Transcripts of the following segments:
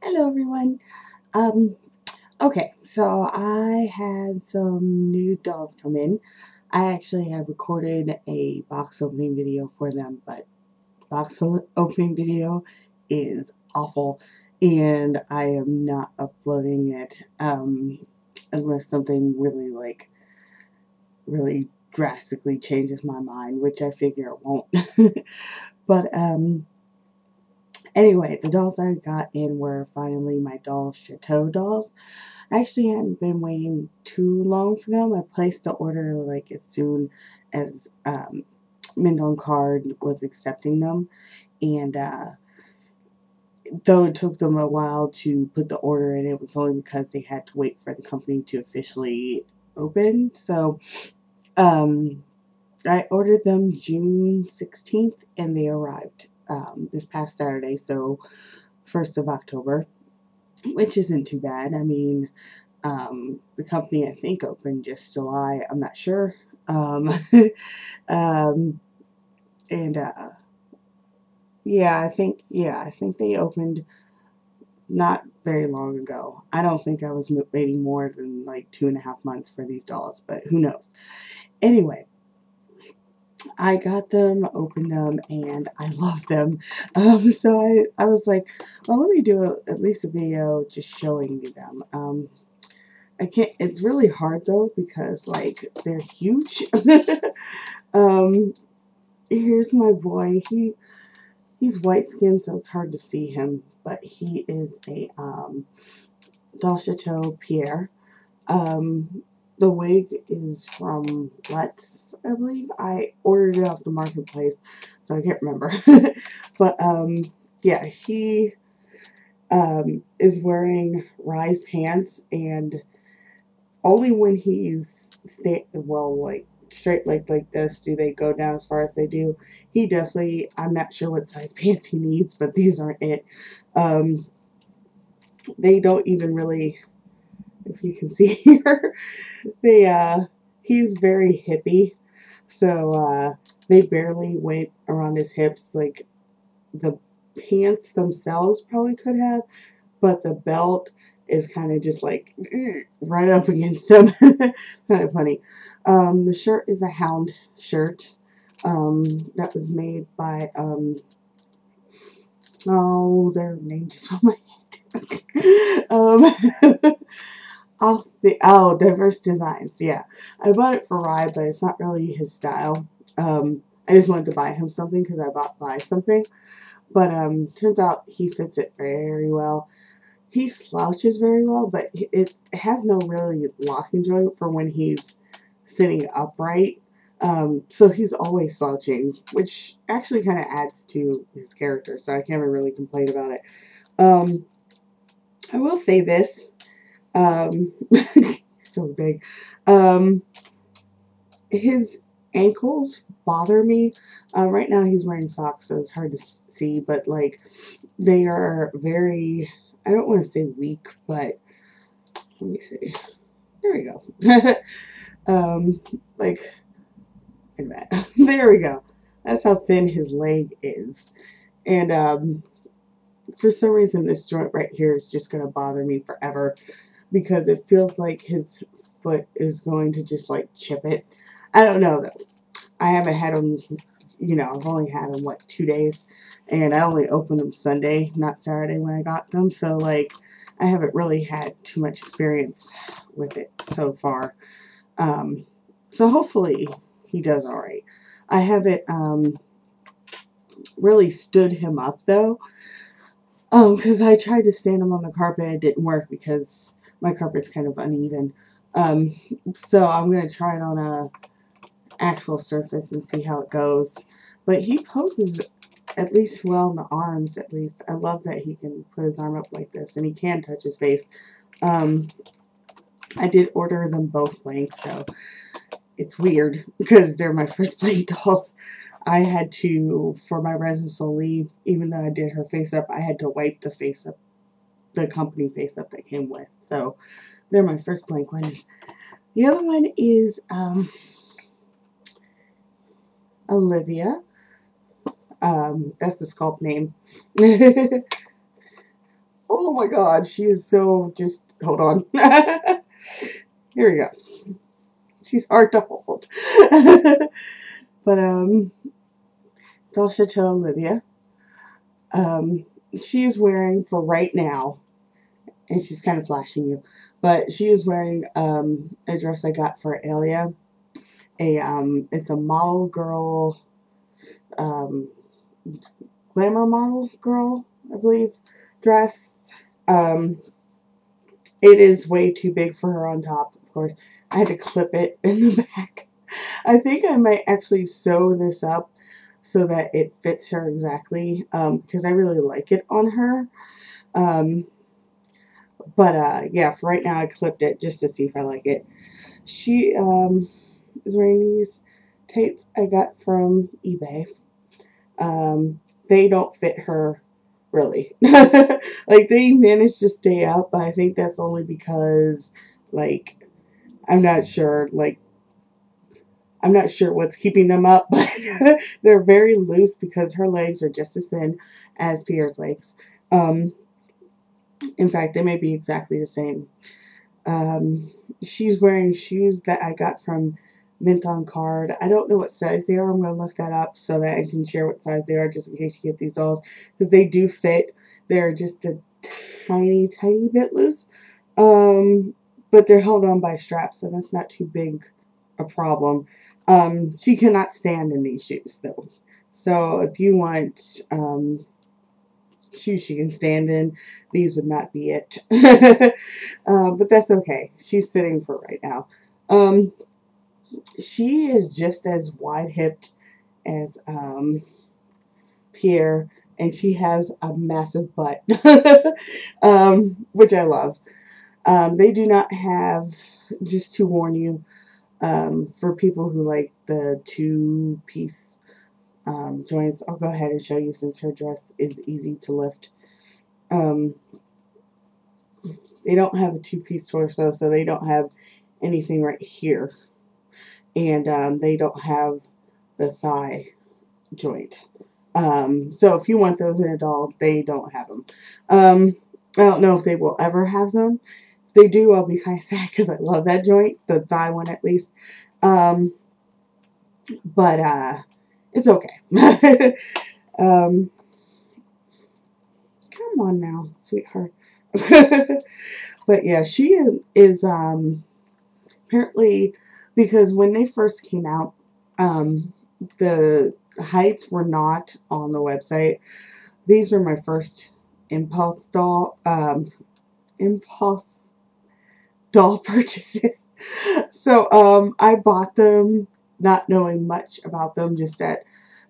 Hello everyone. Um, okay, so I had some new dolls come in. I actually have recorded a box opening video for them, but opening video is awful and I am not uploading it unless something really drastically changes my mind, which I figure it won't. But anyway, the dolls I got in were finally my doll Chateau dolls. I actually hadn't been waiting too long for them. I placed the order like as soon as Mint on Card was accepting them, and though it took them a while to put the order in, it was only because they had to wait for the company to officially open. So I ordered them June 16th, and they arrived this past Saturday, so 1st of October, which isn't too bad. I mean, the company I think opened just July. I'm not sure. Um, and I think they opened not very long ago. I don't think I was waiting more than like 2.5 months for these dolls, but who knows. Anyway, I got them, opened them, and I love them. So I was like, well, let me do at least a video just showing you them. I can't, it's really hard though because like they're huge. Here's my boy. He's white skinned, so it's hard to see him, but he is a Doll Chateau Pierre. The wig is from Let's, I believe. I ordered it off the marketplace, so I can't remember. But yeah, he is wearing rise pants, and only when he's straight like this do they go down as far as they do. He definitely, I'm not sure what size pants he needs, but these aren't it. They don't even really, if you can see here, he's very hippie, so they barely went around his hips. Like the pants themselves probably could have, but the belt is kind of just like right up against him. Kind of funny. The shirt is a hound shirt that was made by oh, their name just on my head. I'll see. Oh, Diverse Designs. Yeah, I bought it for Rye, but it's not really his style. I just wanted to buy him something because I buy something. But turns out he fits it very well. He slouches very well, but it has no really locking joint for when he's sitting upright. So he's always slouching, which actually kind of adds to his character, so I can't really complain about it. I will say this. So big. His ankles bother me. Right now he's wearing socks, so it's hard to see, but like they are very, I don't want to say weak, but let me see. There we go. Like, there we go. That's how thin his leg is. And for some reason this joint right here is just going to bother me forever because it feels like his foot is going to just like chip it. I don't know though. I haven't had him, I've only had them, 2 days, and I only opened them Sunday, not Saturday when I got them, so, like, I haven't really had too much experience with it so far. So hopefully he does alright. I haven't, really stood him up, though, because I tried to stand him on the carpet. It didn't work because my carpet's kind of uneven. So I'm going to try it on a actual surface and see how it goes. But he poses at least well in the arms, at least. I love that he can put his arm up like this, and he can touch his face. I did order them both blank, so it's weird because they're my first blank dolls. I had to, for my resin Soli, even though I did her face up, I had to wipe the face up, the company face up that came with. So they're my first blank ones. The other one is Olivia. That's the sculpt name. Oh my god, she is so just, hold on. Here we go. She's hard to hold. But, Chateau Olivia. She is wearing, for right now, and she's kind of flashing you, but she is wearing a dress I got for Alia. It's a model girl, glamour model girl, I believe, dress. It is way too big for her on top, of course. I had to clip it in the back. I think I might actually sew this up so that it fits her exactly, because I really like it on her. Yeah, for right now I clipped it just to see if I like it. She is wearing these tights I got from eBay. They don't fit her really. Like, they managed to stay up, but I think that's only because, like, I'm not sure what's keeping them up, but they're very loose because her legs are just as thin as Pierre's legs. In fact, they may be exactly the same. She's wearing shoes that I got from Mint on Card. I don't know what size they are. I'm going to look that up so that I can share what size they are just in case you get these dolls, because they do fit. They're just a tiny, tiny bit loose. But they're held on by straps, so that's not too big a problem. She cannot stand in these shoes, though. So if you want shoes she can stand in, these would not be it. But that's okay. She's sitting for right now. She is just as wide-hipped as Pierre, and she has a massive butt, which I love. They do not have, just to warn you, for people who like the two-piece joints, I'll go ahead and show you since her dress is easy to lift. They don't have a two-piece torso, so they don't have anything right here. And they don't have the thigh joint. So if you want those in a doll, they don't have them. I don't know if they will ever have them. If they do, I'll be kind of sad because I love that joint, the thigh one at least. But it's okay. Come on now, sweetheart. But yeah, she is apparently, because when they first came out, the heights were not on the website. These were my first impulse doll purchases. So I bought them not knowing much about them, just that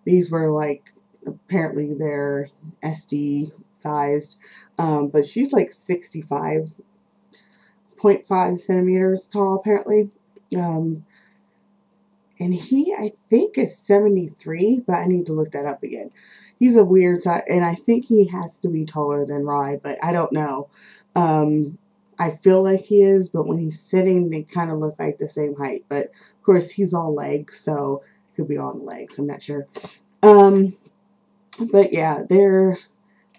these were like, apparently they're SD sized. But she's like 65.5 centimeters tall apparently. And he, I think, is 73, but I need to look that up again. He's a weird size, and I think he has to be taller than Rye, but I don't know. I feel like he is, but when he's sitting, they kind of look like the same height. But, of course, he's all legs, so it could be all the legs. I'm not sure. But, yeah,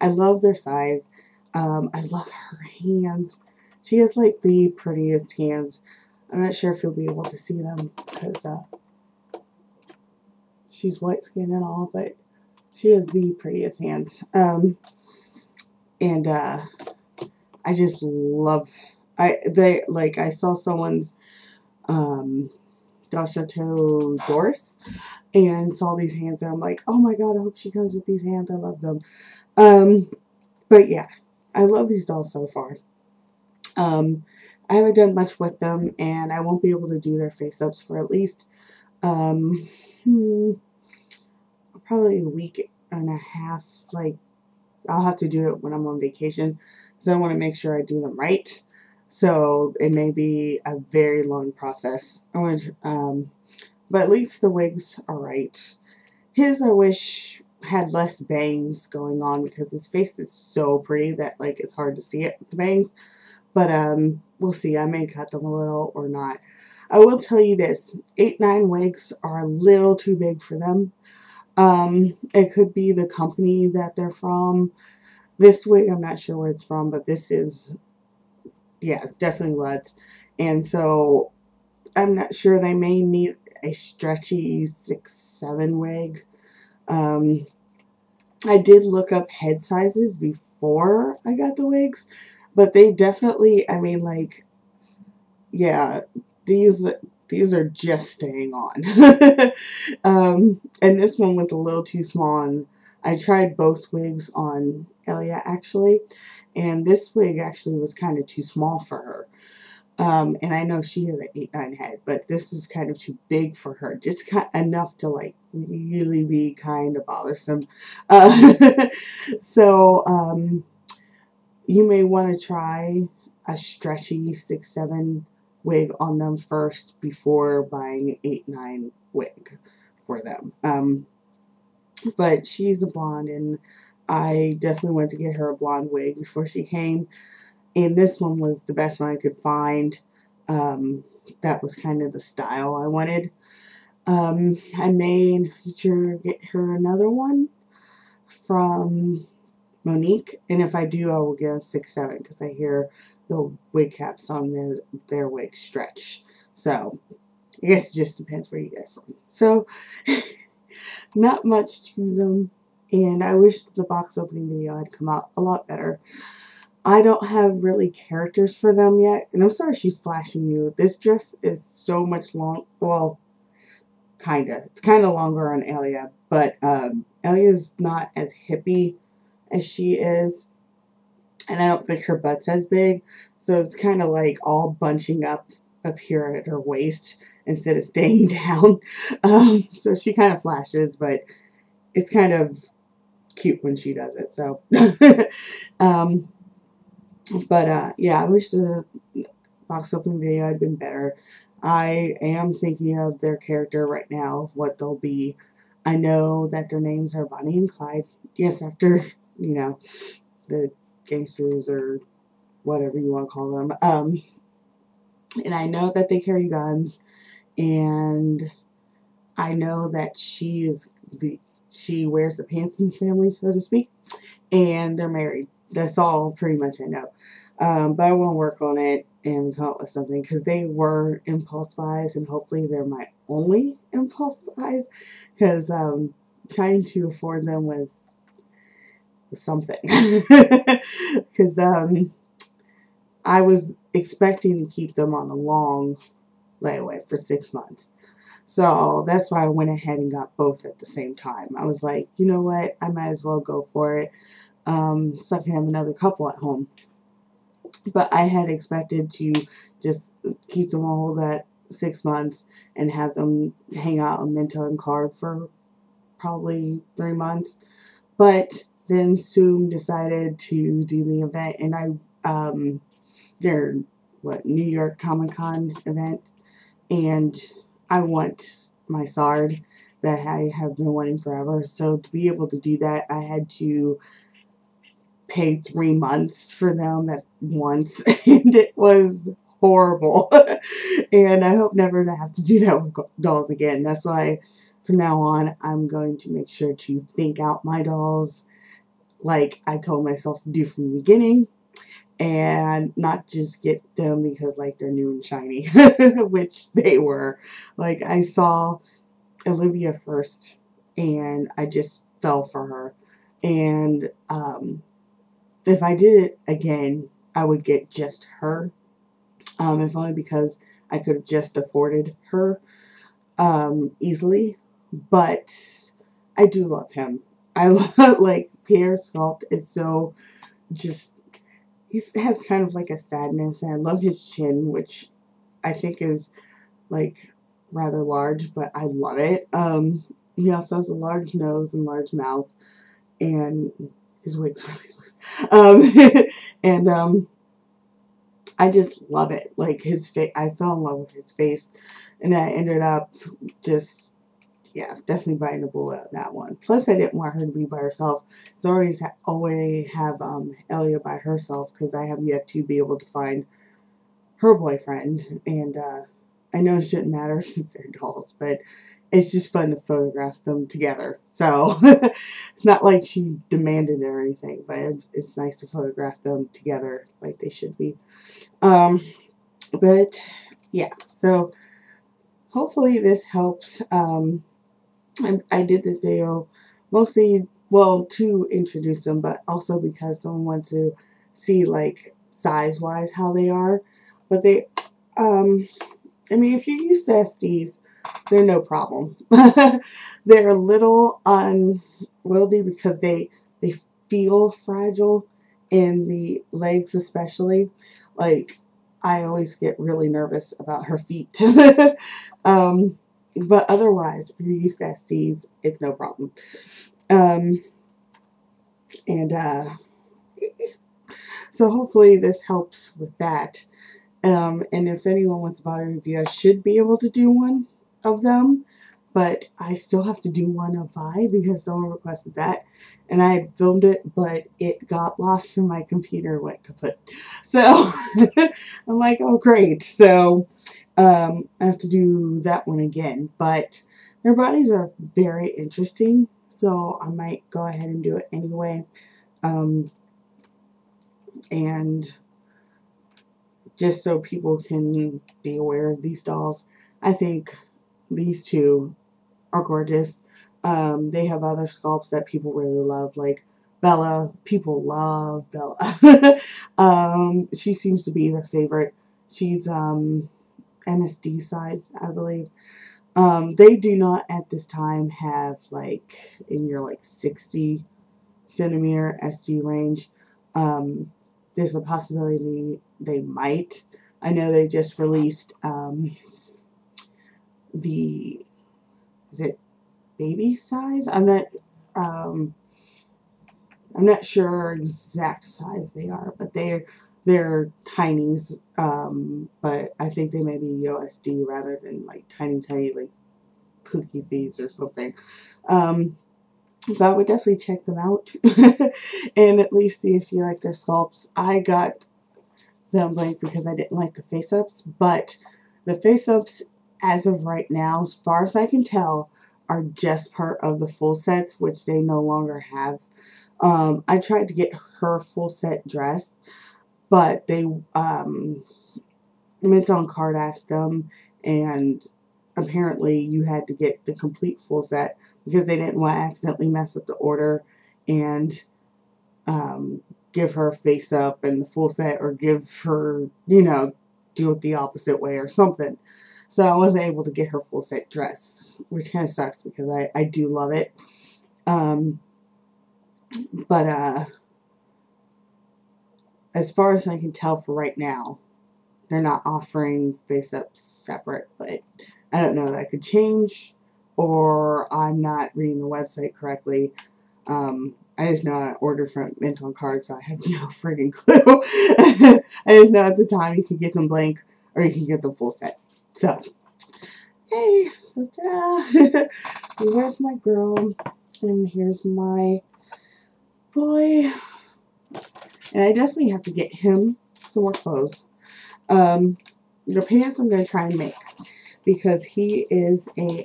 I love their size. I love her hands. She has, like, the prettiest hands. I'm not sure if you'll be able to see them because she's white skinned and all, but she has the prettiest hands. And I just love. I saw someone's Chateau Doris and saw these hands, and I'm like, oh my god, I hope she comes with these hands. I love them. But yeah, I love these dolls so far. I haven't done much with them, and I won't be able to do their face-ups for at least probably a week and a half. Like, I'll have to do it when I'm on vacation, because I want to make sure I do them right. So it may be a very long process. But at least the wigs are right. His, I wish, had less bangs going on, because his face is so pretty that, like, it's hard to see it with the bangs. But we'll see. I may cut them a little or not. I will tell you this. 8-9 wigs are a little too big for them. It could be the company that they're from. This wig, I'm not sure where it's from, but this is, yeah, it's definitely Lutz. And so I'm not sure, they may need a stretchy 6'7" wig. Um, I did look up head sizes before I got the wigs, but they definitely, I mean, like, yeah, these these are just staying on. And this one was a little too small, and I tried both wigs on Elia actually, and this wig actually was kind of too small for her. And I know she has an 8'9" head, but this is kind of too big for her. Just enough to like really be kind of bothersome. Uh, so you may want to try a stretchy 6'7" wig on them first before buying an 8'9" wig for them. But she's a blonde, and I definitely wanted to get her a blonde wig before she came. And this one was the best one I could find. That was kind of the style I wanted. I may in the future get her another one from Monique, and if I do, I will get a 6'7" because I hear the wig caps on their wig stretch. So I guess it just depends where you get it from. So not much to them, and I wish the box opening video had come out a lot better. I don't have really characters for them yet, and I'm sorry she's flashing you. This dress is so much long. Well, kinda. It's kind of longer on Elia, but Elia's not as hippie as she is, and I don't think her butt's as big, so it's kind of like all bunching up here at her waist instead of staying down. So she kind of flashes, but it's kind of cute when she does it. So, yeah, I wish the box opening video had been better. I am thinking of their character right now, of what they'll be. I know that their names are Bonnie and Clyde. Yes, after, you know, the gangsters or whatever you want to call them. And I know that they carry guns, and I know that she wears the pants in the family, so to speak, and they're married. That's all pretty much I know. But I want to work on it and come up with something, because they were impulse buys, and hopefully they're my only impulse buys, because trying to afford them was something. Because I was expecting to keep them on a long layaway for 6 months. So that's why I went ahead and got both at the same time. I was like, you know what, I might as well go for it. So I can have another couple at home. But I had expected to just keep them all that 6 months and have them hang out on Minto and Card for probably 3 months. But then Zoom decided to do the event, and their New York Comic Con event, and I want my SARD that I have been wanting forever. So to be able to do that, I had to pay 3 months for them at once, and it was horrible. And I hope never to have to do that with dolls again. That's why from now on I'm going to make sure to think out my dolls like I told myself to do from the beginning, and not just get them because like they're new and shiny, which they were. Like, I saw Olivia first, and I just fell for her. And if I did it again, I would get just her, if only because I could have just afforded her easily. But I do love him. I love, like, Pierre's sculpt is so just, he has kind of like a sadness, and I love his chin, which I think is like rather large, but I love it. He also has a large nose and large mouth, and his wig's really loose. And I just love it. Like, his face, I fell in love with his face, and I ended up just, yeah, definitely biting the bullet on that one. Plus, I didn't want her to be by herself. So I always have Elia by herself, because I have yet to be able to find her boyfriend. And I know it shouldn't matter since they're dolls, but it's just fun to photograph them together. So it's not like she demanded it or anything, but it's nice to photograph them together like they should be. But yeah, so hopefully this helps. I did this video mostly, well, to introduce them, but also because someone wants to see, like, size-wise how they are. But they, I mean, if you're used to SDs, they're no problem. They're a little unwieldy because they feel fragile in the legs especially. Like, I always get really nervous about her feet. But otherwise, if you're used to SDs, it's no problem. So hopefully this helps with that. And if anyone wants a body review, I should be able to do one of them. But I still have to do one of Vi because someone requested that. And I had filmed it, but it got lost in my computer and went kaput. So I'm like, oh great. So I have to do that one again. But their bodies are very interesting. So I might go ahead and do it anyway. And just so people can be aware of these dolls, I think these two are gorgeous. They have other sculpts that people really love, like Bella. People love Bella. She seems to be their favorite. She's MSD size, I believe. They do not at this time have, like, in your like 60 centimeter SD range. There's a possibility they might. I know they just released is it baby size? I'm not sure exact size they are, but they're tinies. But I think they may be USD rather than like tiny like Pookie Fees or something. But I would definitely check them out and at least see if you like their sculpts. I got them blank because I didn't like the face-ups, but the face-ups, as of right now, as far as I can tell, are just part of the full sets, which they no longer have. I tried to get her full set dress, but they Mint on Card asked them, and apparently you had to get the complete full set because they didn't want to accidentally mess up the order and give her face up and the full set, or give her, you know, do it the opposite way or something. So I wasn't able to get her full set dress, which kind of sucks because I do love it. But as far as I can tell for right now, they're not offering face-ups separate, but I don't know, that could change, or I'm not reading the website correctly. I just know I ordered from Mint on Card, so I have no friggin' clue. I just know at the time you can get them blank, or you can get them full set. So, hey, so ta-da! So there's my girl, and here's my boy. And I definitely have to get him some more clothes. The pants I'm going to try and make, because he is a,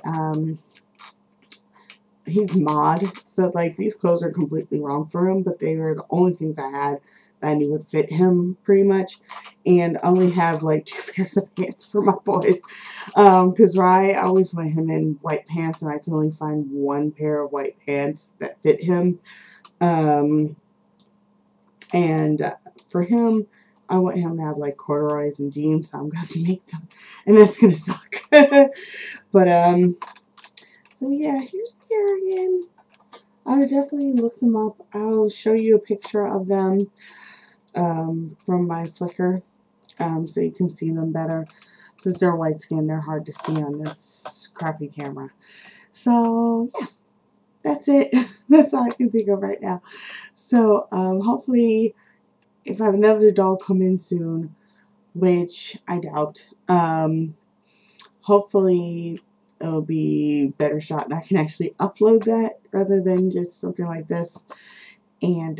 he's mod, so like these clothes are completely wrong for him, but they were the only things I had that I knew would fit him pretty much, and I only have like 2 pairs of pants for my boys, because I always want him in white pants, and I can only find 1 pair of white pants that fit him, and for him, I want him to have like corduroys and jeans, so I'm going to make them, and that's going to suck. But, so yeah, here's Pierre again. I would definitely look them up. I'll show you a picture of them from my Flickr, so you can see them better. Since they're white skin, they're hard to see on this crappy camera. So, yeah, that's it. That's all I can think of right now. So, hopefully, if I have another doll come in soon, which I doubt, hopefully it'll be better shot and I can actually upload that rather than just something like this. And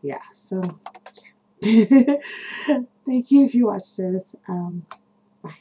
yeah, so thank you if you watched this. Bye.